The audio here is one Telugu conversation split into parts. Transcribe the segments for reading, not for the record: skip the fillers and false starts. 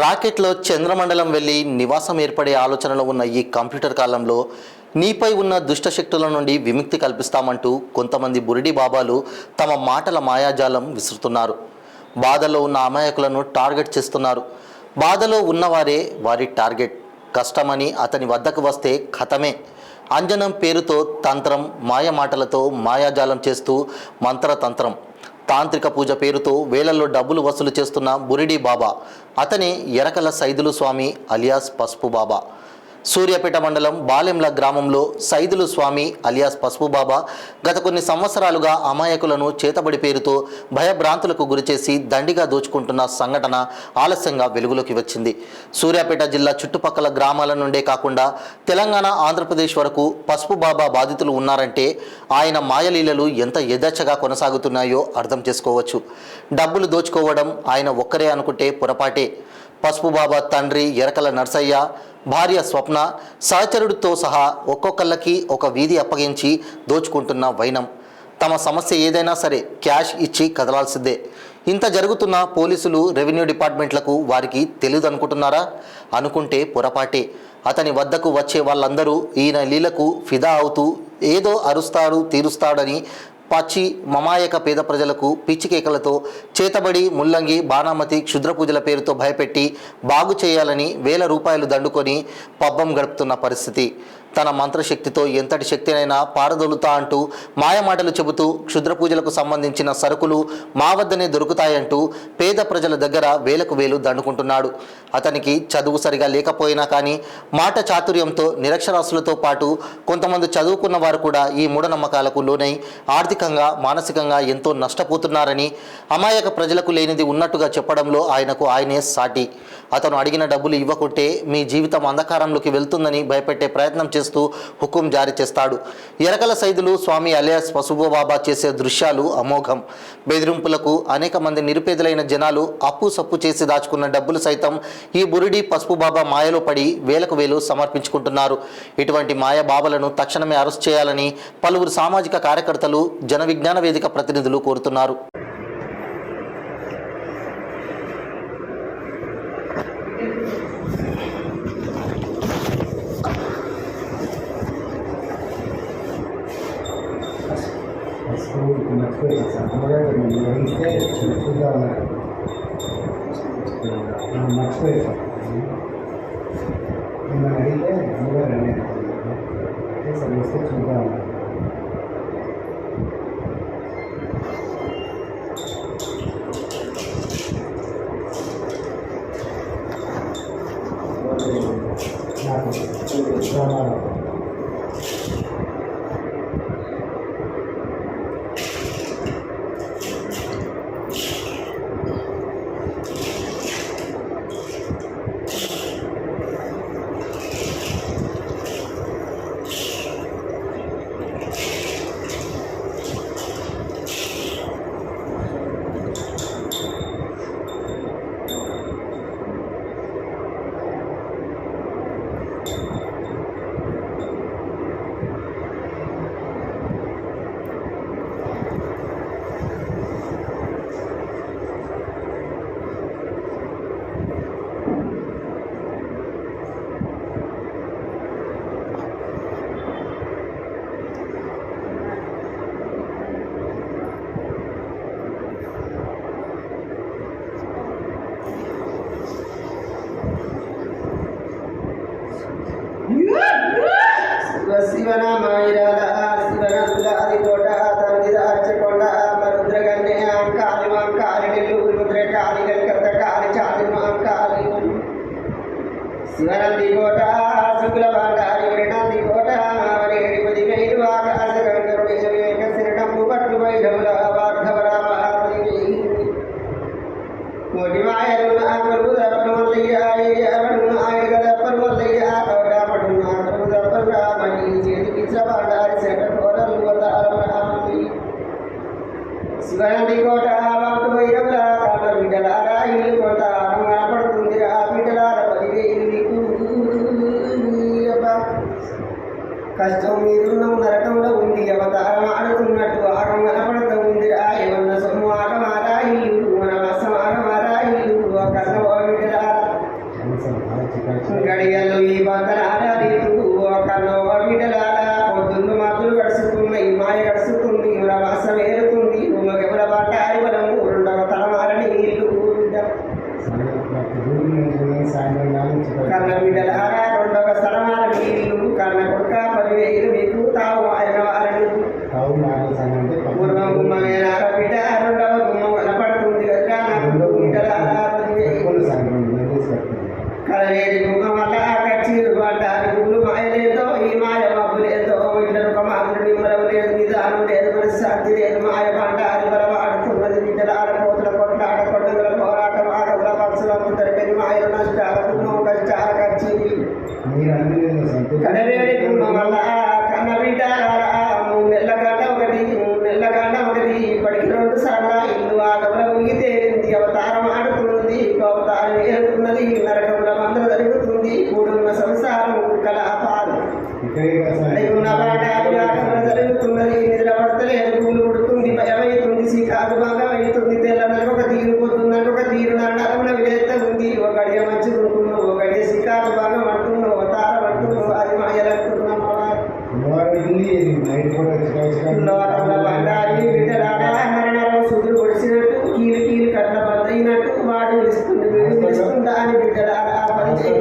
రాకెట్లో చంద్రమండలం వెళ్లి నివాసం ఏర్పడే ఆలోచనలో ఉన్న ఈ కంప్యూటర్ కాలంలో నీపై ఉన్న దుష్టశక్తుల నుండి విముక్తి కల్పిస్తామంటూ కొంతమంది బురిడి బాబాలు తమ మాటల మాయాజాలం విసురుతున్నారు. బాధలో ఉన్న అమాయకులను టార్గెట్ చేస్తున్నారు. బాధలో ఉన్నవారే వారి టార్గెట్. కష్టమని అతని వద్దకు వస్తే ఖతమే. అంజనం పేరుతో తంత్రం, మాయ మాటలతో మాయాజాలం చేస్తూ మంత్రతంత్రం, తాంత్రిక పూజ పేరుతో వేలల్లో డబ్బులు వసూలు చేస్తున్న బురిడి బాబా అతనే ఎరకల సైదులు స్వామి అలియాస్ పసుపు బాబా. సూర్యాపేట మండలం బాలెంల గ్రామంలో సైదులు స్వామి అలియాస్ పసుపు బాబా గత కొన్ని సంవత్సరాలుగా అమాయకులను చేతబడి పేరుతో భయభ్రాంతులకు గురిచేసి దండిగా దోచుకుంటున్న సంఘటన ఆలస్యంగా వెలుగులోకి వచ్చింది. సూర్యాపేట జిల్లా చుట్టుపక్కల గ్రామాల నుండే కాకుండా తెలంగాణ, ఆంధ్రప్రదేశ్ వరకు పసుపు బాబా బాధితులు ఉన్నారంటే ఆయన మాయలీలలు ఎంత యథేచ్ఛగా కొనసాగుతున్నాయో అర్థం చేసుకోవచ్చు. డబ్బులు దోచుకోవడం ఆయన ఒక్కరే అనుకుంటే పొరపాటే. పసుపు బాబా తండ్రి ఎరకల నర్సయ్య, భార్య స్వప్న, సహచరుడితో సహా ఒక్కొక్కళ్ళకి ఒక వీధి అప్పగించి దోచుకుంటున్న వైనం. తమ సమస్య ఏదైనా సరే క్యాష్ ఇచ్చి కదలాల్సిందే. ఇంత జరుగుతున్న పోలీసులు, రెవెన్యూ డిపార్ట్మెంట్లకు వారికి తెలియదు అనుకుంటున్నారా? అనుకుంటే పొరపాటే. అతని వద్దకు వచ్చే వాళ్ళందరూ ఈయన లీలకు ఫిదా అవుతూ ఏదో అరుస్తాడు, తీరుస్తాడని పచ్చి మమాయక పేద ప్రజలకు పిచ్చి కేకలతో చేతబడి, ముల్లంగి, బాణామతి, క్షుద్ర పూజల పేరుతో భయపెట్టి బాగు చేయాలని వేల రూపాయలు దండుకొని పబ్బం గడుపుతున్న పరిస్థితి. తన మంత్రశక్తితో ఎంతటి శక్తినైనా పారదొలుతా అంటూ మాయమాటలు చెబుతూ క్షుద్ర పూజలకు సంబంధించిన సరుకులు మా వద్దనే దొరుకుతాయంటూ పేద ప్రజల దగ్గర వేలకు వేలు దండుకుంటున్నాడు. అతనికి చదువు సరిగా లేకపోయినా కానీ మాట చాతుర్యంతో నిరక్షరాస్యులతో పాటు కొంతమంది చదువుకున్న వారు కూడా ఈ మూఢనమ్మకాలకు లోనై ఆర్థికంగా, మానసికంగా ఎంతో నష్టపోతున్నారని, అమాయక ప్రజలకు లేనిది ఉన్నట్టుగా చెప్పడంలో ఆయనకు ఆయనే సాటి. అతను అడిగిన డబ్బులు ఇవ్వకుంటే మీ జీవితం అంధకారంలోకి వెళ్తుందని భయపెట్టే ప్రయత్నం చేస్తూ హుకుం జారీ చేస్తాడు. ఎరకల సైదులు స్వామి అలియాస్ పసుపు బాబా చేసే దృశ్యాలు అమోఘం. బెదిరింపులకు అనేక మంది నిరుపేదలైన జనాలు అప్పు సప్పు చేసి దాచుకున్న డబ్బులు సైతం ఈ బురిడి పసుపు బాబా మాయలో పడి వేలకు వేలు సమర్పించుకుంటున్నారు. ఇటువంటి మాయ బాబాలను తక్షణమే అరెస్ట్ చేయాలని పలువురు సామాజిక కార్యకర్తలు, జన విజ్ఞాన వేదిక ప్రతినిధులు కోరుతున్నారు. కష్టం మీరున్న నరకంలో ఉంది అవతారం ఆడుతున్నట్టు ఆగం కనపడుతూ ఉంది. ఏమన్నా సొమ్ము ఆగమారా ఇల్లు, మన వసం ఆగమారా ఇల్లు, కన్న గడియల్లో ఈ బంధనాల రీతులు కన్నో బిడ్డలాల పొద్దున్న మధ్యలు గడుచుతున్నాయి మాయ గడుచుతుంది వాసం ఏరుతుంది ఎవర పట్టారి బలము రెండవ తలమారని ఇల్లు కన్న బిడ్డలారా రెండవ తలమారని ఇల్లు కన్న కొడుక 10,000 మీకు తావు ఆయన వారని పూర్వం గుమ్మమేనార బిడ్డ రెండవ గుమ్మం కనపడుతుంది కదా నాకు బిడ్డలారా 10,000 కలవేది గుమ్మ వల్ల కచ్చీరు పడ్డారు గుళ్ళు మాయలేదో ఈ మాయ మబ్బు లేదో ఇద్దరు ఒక మామూలు నిమ్మలం లేదు నిదానం లేదు మనశ్శాంతి లేదు మాయ పంటారు బలవాడుతున్నది బిడ్డల ఆడపోతుల కొట్లాట కొండల పోరాటం ఆడవుల పక్షుల ముద్దరికని మాయలు నష్టాల గుమ్మం కష్టాల కచ్చీరు కలవేడి గుమ్మ వల్ల కన్న బిడ్డారా 3 నెలల గంట ఒకటి 3 నెలల గంట ఒకటి ఇప్పటికి 2 సార్లు ఇల్లు ఆగముల మునిగి తేలింది అవతారం ఆడుతున్నది అవతారం ఏరుతున్నది నరకముల మందర జరుగుతుంది కూడున్న సంసారం కలాపాలు ఉన్న పాఠాలు జరుగుతున్నది నిద్ర పడతలేదు పూలు పుడుతుంది భయమవుతుంది శ్రీకాకు బాగా అవుతుంది తెల్లనలకు ఒక తీరు పొద్దున్నకు ఒక తీరు నరముల విలేత ఉంది ఒక గడియ మంచి ఉంటున్నావు ఒక గడియ శ్రీకాకు బాగా అంటున్నావు అవతారం అంటున్నావు అది మాయలంటున్నావు సుదురు పొడిచినట్టు కీలు కీలు కట్ల బద్దయినట్టు వాడు పిలుస్తుంది వీడు పిలుస్తుందా అని బిడ్డలారా వాడు పిలిచి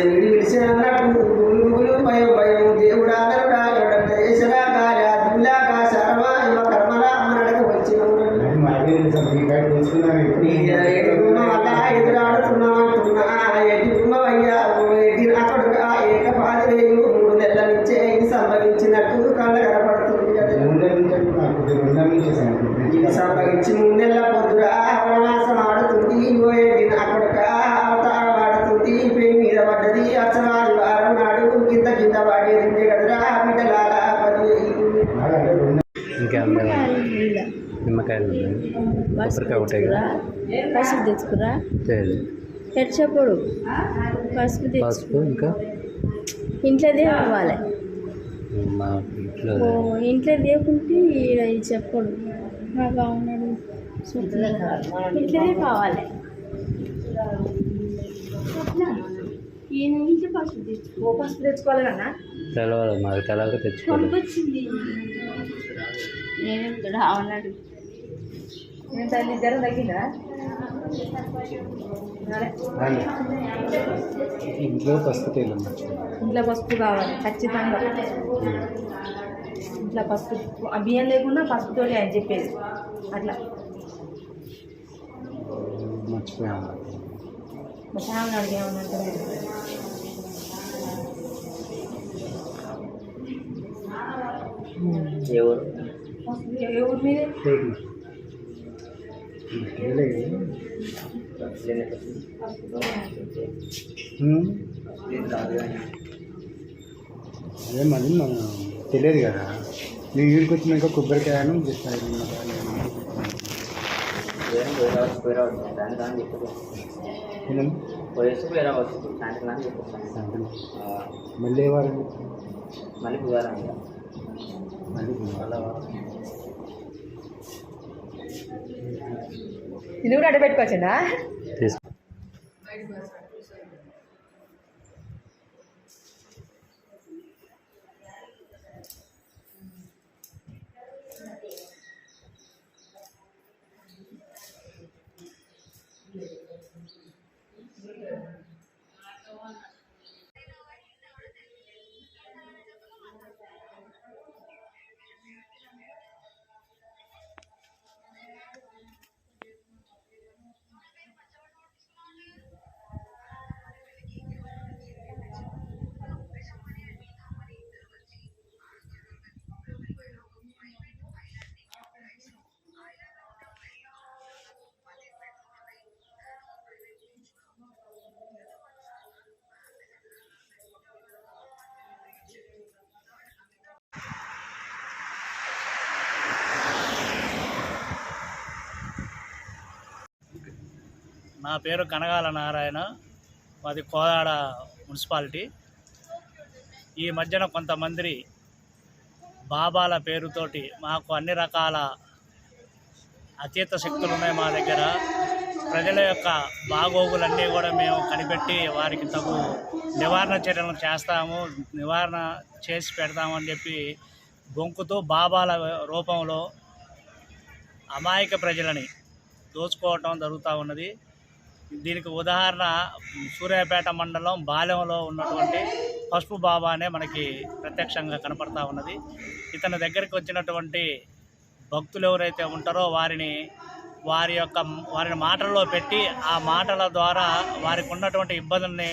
వీడు పిలిచిన అన్నట్టు గుగులు భయం భయం దేవుడా నరుడా ఎవడంత చేసినా కార్య దుల్లాగా శర్మ ఇవ కర్మరా అమ్మనడక వచ్చిన ఎదురాడుతున్నామంటున్నా ఎది గుమ్మవయ్యా ఎది అక్కడుగా ఏకపాదిరేయు 3 నెలల నుంచే ఇది సంభవించినట్టు కళ్ళ కనపడుతుంది ఇది సంభవించి 3 నెలల పొద్దురా అవనాశం ఆడుతుంది అక్కడుగా అవతారం ఆడుతుంది ప్రేమి మీద పడ్డది అసలు వారం నాడు కింద కింద పడేది కదరా బిడ్డలారా 10,000 నిమ్మకాయలు పసుపు తెచ్చుకురా చెప్పడు పసుపు ఇంకా ఇంట్లోదే కావాలి మా ఇంట్లో ఇంట్లో దేకుంటే చెప్పడు నాకు అవునాడు ఇంట్లోదే కావాలి ఇంట్లో పసుపు తెచ్చుకోవాలి కన్నా తెలవాలి మాకు తెలవక తెచ్చుకోవాలి వచ్చింది నేను ఇక్కడ అవునాడు నేను తల్లి ఇద్దరు తగ్గిందా ఇంట్లో పసుపు ఇంట్లో పసుపు కావాలి ఖచ్చితంగా ఇంట్లో పసుపు బియ్యం లేకుండా పసుపుతోటి అని చెప్పేది అట్లా మర్చిపోయాను చాలా అడిగేమన్నట్టు ఏ ఊరు మీద అదే మరి మనం తెలియదు కదా నేను ఊరికి వచ్చినాక కొబ్బరికాయను మళ్ళీ వారం మళ్ళీ బుధవారం ఇది కూడా అడ్డ పెట్టుకోవచ్చునా నా పేరు కనగాల నారాయణ, మాది కోదాడ మున్సిపాలిటీ. ఈ మధ్యన కొంతమంది బాబాల పేరుతోటి మాకు అన్ని రకాల అతీత శక్తులు ఉన్నాయి మా దగ్గర. ప్రజల యొక్క బాగోగులన్నీ కూడా మేము కనిపెట్టి వారికి తగు నివారణ చర్యలను చేస్తాము, నివారణ చేసి పెడతామని చెప్పి బొంకుతూ బాబాల రూపంలో అమాయక ప్రజలని దోచుకోవటం జరుగుతూ ఉన్నది. దీనికి ఉదాహరణ సూర్యాపేట మండలం బాలెంలో ఉన్నటువంటి పసుపు బాబా అనే మనకి ప్రత్యక్షంగా కనపడతా ఉన్నది. ఇతని దగ్గరికి వచ్చినటువంటి భక్తులు ఎవరైతే ఉంటారో వారిని మాటల్లో పెట్టి ఆ మాటల ద్వారా వారికి ఉన్నటువంటి ఇబ్బందుల్ని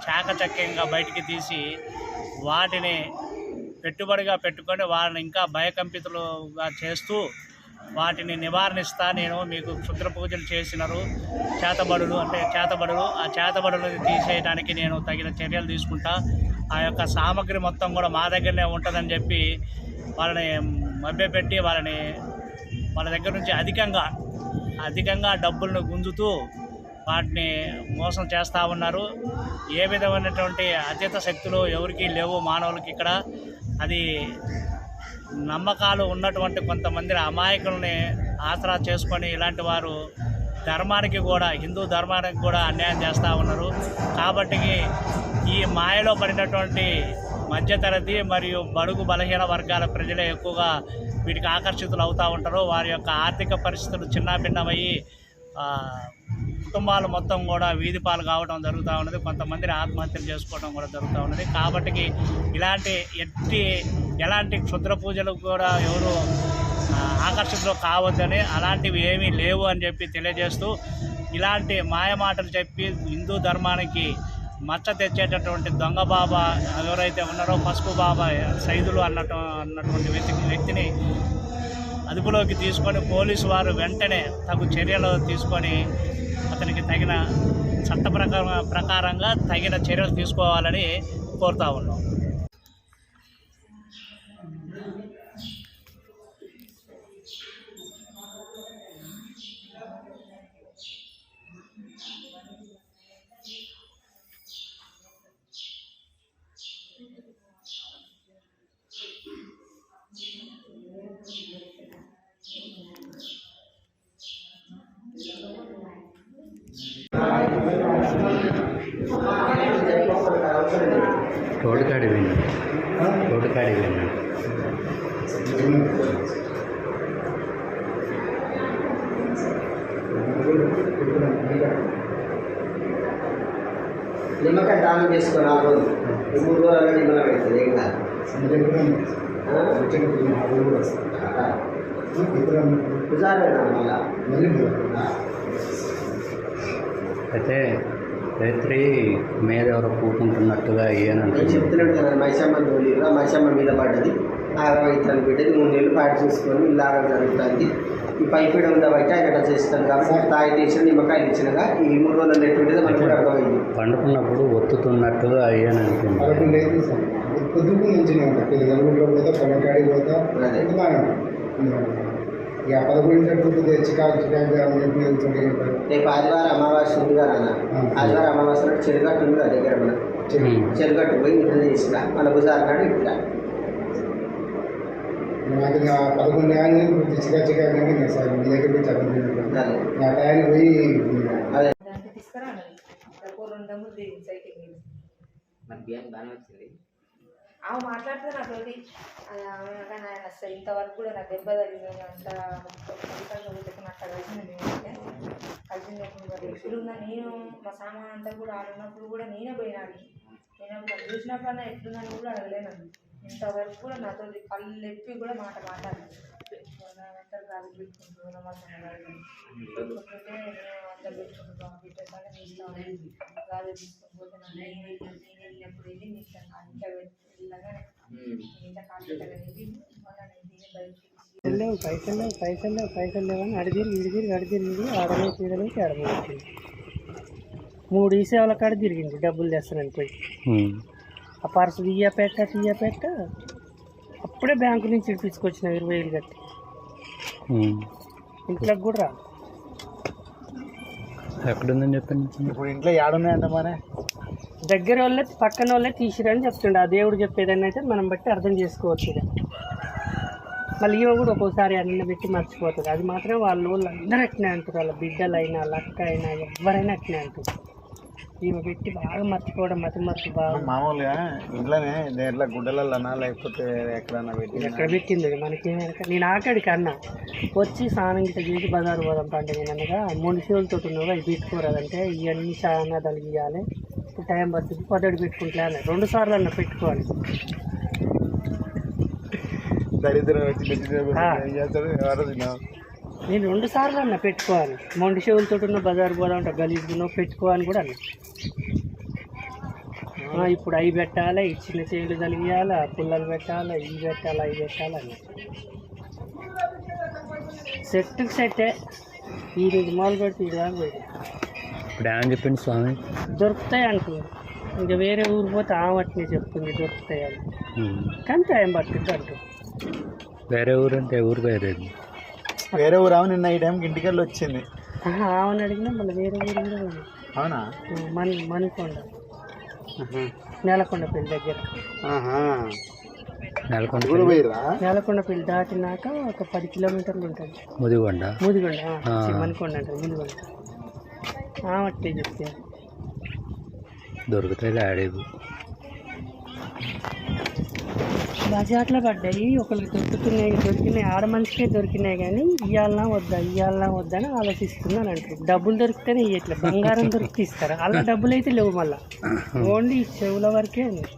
చాకచక్యంగా బయటికి తీసి వాటిని పెట్టుబడిగా పెట్టుకొని వారిని ఇంకా భయకంపితులుగా చేస్తూ వాటిని నివారణిస్తా, నేను మీకు క్షుద్ర పూజలు చేసినారు చేతబడులు ఆ చేతబడులు తీసేయడానికి నేను తగిన చర్యలు తీసుకుంటా, ఆ యొక్క సామగ్రి మొత్తం కూడా మా దగ్గరనే ఉంటుందని చెప్పి వాళ్ళని మభ్యపెట్టి వాళ్ళ దగ్గర నుంచి అధికంగా డబ్బులను గుంజుతూ వాటిని మోసం చేస్తూ ఉన్నారు. ఏ విధమైనటువంటి అతీత శక్తులు ఎవరికీ లేవు మానవులకి ఇక్కడ. అది నమ్మకాలు ఉన్నటువంటి కొంతమంది అమాయకుల్ని ఆసరా చేసుకొని ఇలాంటి వారు ధర్మానికి కూడా, హిందూ ధర్మానికి కూడా అన్యాయం చేస్తూ ఉన్నారు. కాబట్టి ఈ మాయలో పడినటువంటి మధ్యతరగతి మరియు బడుగు బలహీన వర్గాల ప్రజలే ఎక్కువగా వీటికి ఆకర్షితులు అవుతూ ఉంటారు. వారి యొక్క ఆర్థిక పరిస్థితులు చిన్నాభిన్నమయ్యి కుటుంబాలు మొత్తం కూడా వీధి పాలు కావడం జరుగుతూ ఉన్నది. కొంతమంది ఆత్మహత్యలు చేసుకోవడం కూడా జరుగుతూ ఉన్నది. కాబట్టి ఎలాంటి క్షుద్ర పూజలు కూడా ఎవరు ఆకర్షితులు కావద్దని, అలాంటివి ఏమీ లేవు అని చెప్పి తెలియజేస్తూ, ఇలాంటి మాయమాటలు చెప్పి హిందూ ధర్మానికి మచ్చ తెచ్చేటటువంటి దొంగ బాబా ఎవరైతే ఉన్నారో పసుపు బాబా సైదులు అన్నటువంటి వ్యక్తిని అదుపులోకి తీసుకొని పోలీసు వారు వెంటనే తగు చర్యలు తీసుకొని అతనికి తగిన చట్ట ప్రకారంగా తగిన చర్యలు తీసుకోవాలని కోరుతా ఉన్నాం. రోడ్డు కాడి పోయినా నిమ్మకాయ దానం చేసుకొని ఆ రోజు 3 రోజులు నిమ్మకాయ పెడుతుంది. ఏం కాదు. అయితే రైత్రి మీద ఎవరో కూకుంటున్నట్టుగా చెప్తున్నాడు కదా, మైసమ్మ తోలిగా మైసమ్మ మీద పడ్డది, ఇతను బిడ్డది 3 నెలలు పాటు చేసుకొని ఇలాగా జరుగుతుంది. ఈ పైపీడ ఉందా బయట ఆయన చేస్తాను కాబట్టి తాయి తీసిన నిమ్మకాయలు ఇచ్చినగా ఈ 3 రోజులు ఎట్టుంటే మనకు కూడా అర్థమైంది. పండుకున్నప్పుడు ఒత్తుతున్నట్టుగా అయ్యాను అనుకుంటున్నాను. పొద్దుకు నుంచి ఉంటుంది గలుగులో పోతా పొలంకాడికి పోతా ఇక 11 చికాకు రేపు ఆదివారం అమావాస్య ఉంది కదా అన్న, ఆదివారం అమావాస్య నాడు చెరుగట్టు ఉంది కదా దగ్గర, మన చెరుగట్టు పోయి నిద్ర చేసిన మన బుజారు నాడు ఇక్కడ నాకు 11 ఏళ్ళు చికాకు సార్ మీ దగ్గర పోయి చదువు నా టయానికి పోయి ఆమె మాట్లాడితే నాతోటి కానీ ఆయన అసలు ఇంతవరకు కూడా నాకు దెబ్బ తగిలింది అంత నాకు కలిసింది. కలిసింది మరి ఎట్లున్నా నేను మా సామాన్ అంతా కూడా ఆడున్నప్పుడు కూడా నేనే పోయినాడు, నేను చూసినప్పుడన్నా ఎట్లుందని కూడా అడగలేను. ఇంతవరకు కూడా నాతో కళ్ళు ఎప్పి కూడా మాట్లాడాలి గాలి పెట్టుకుంటూ పెట్టుకుంటే నేను అందరు పెట్టుకుంటాం పెట్టేసాక నీ ఇష్టం గాలి తీసుకొని పోతే నేను వెళ్ళినప్పుడు వెళ్ళి నీ ఇష్టం ఇంకా వెళ్ళగానే ఇంకా కాంటాక్ట్ అనేది మళ్ళీ నేను తినే బయట పైసలు లేవు అని అడిగిరి ఆడమే చీడమే తేడమే వచ్చింది. 3 ఈసేవల కాడ తిరిగింది డబ్బులు తెస్తానని పోయి. ఆ పర్సు తీయపెట్ట అప్పుడే బ్యాంకు నుంచి ఇడిపించుకొచ్చిన 20,000 కట్టి ఇంట్లోకి కూడా రా. ఎక్కడుందని చెప్పండి. ఇప్పుడు ఇంట్లో ఏడున్నాయంట మరి దగ్గర వాళ్ళే పక్కన వాళ్ళే తీసిరని చెప్తుండే. ఆ దేవుడు చెప్పేదాన్ని అయితే మనం బట్టి అర్థం చేసుకోవచ్చు. మళ్ళీ ఈమె కూడా ఒక్కోసారి అన్న పెట్టి మర్చిపోతుంది. అది మాత్రం వాళ్ళ అందరూ అట్నే అంటారు, వాళ్ళ బిడ్డలైనా వాళ్ళ అక్క అయినా ఎవరైనా అట్నే అంటారు. ఈమె పెట్టి బాగా మర్చిపోవడం మతి బాగా. మామూలుగా ఇంట్లోనే దేంట్లో గుడ్డలన్నా లేకపోతే ఎక్కడన్నా పెట్టి ఎక్కడ పెట్టింది మనకేమైనా. నేను ఆకడికి అన్నా వచ్చి స్నానం గిట్ట చేసి బజారు పోదాం అంటే నేను అనగా మునిసిపల్తో ఉన్నావు అవి పెట్టుకోరాదంటే ఇవన్నీ చాలా తలిగియాలి టైం పడుతుంది పొద్దుడు పెట్టుకుంటా అన్న 2 సార్లు అన్న పెట్టుకోవాలి. దరిద్రం వచ్చి పెట్టి నేను 2 సార్లు అన్న పెట్టుకోవాలి. మొండి చెవులతో ఉన్న బజారు పోదాం అంటే గలీజ్గా పెట్టుకోవాలని కూడా అన్న. ఇప్పుడు అవి పెట్టాలి, ఈ చిన్న చెవులు తలిగియాలి, పుల్లలు పెట్టాలి, ఇవి పెట్టాలి, అవి పెట్టాలి అని సెట్కి సెట్టే. ఈ రోజు మొదలు పెడితే ఇది దాకా పోయి ఇప్పుడు ఏమని చెప్పింది స్వామి? దొరుకుతాయి అంటుంది. ఇంకా వేరే ఊరు పోతే ఆమెట్నే చెప్తుంది దొరుకుతాయి అని, కానీ టైం పట్టుద్ది అంటూ. వేరే ఊరు అంటే ఊరు వేరే ఊరు ఆమె నిన్న ఈ టైంకి ఇంటికెళ్ళి వచ్చింది. ఆమెను అడిగినా మళ్ళీ వేరే ఊరు కూడా ఉంది. అవునా? మణికొండ నేలకొండపల్లి దగ్గర. నేలకొండపల్లి దాటినాక ఒక 10 కిలోమీటర్లు ఉంటుంది. ముదిగొండ మణికొండ అంటారు, ముదిగొండ. అట్లే చెప్తే దొరుకుతాయి ఆడేది. బజార్లో పడ్డాయి, ఒకరికి దొరికినాయి ఆడ మనిషికే దొరికినాయి, కానీ ఇవ్వాలన్నా వద్దా అని ఆలోచిస్తున్నాను అంటారు. డబ్బులు దొరికితేనే ఇట్లా బంగారం దొరికి తీస్తారు, అలా డబ్బులు అయితే లేవు. మళ్ళీ ఓన్లీ చెవుల వరకే ఉన్నాయి.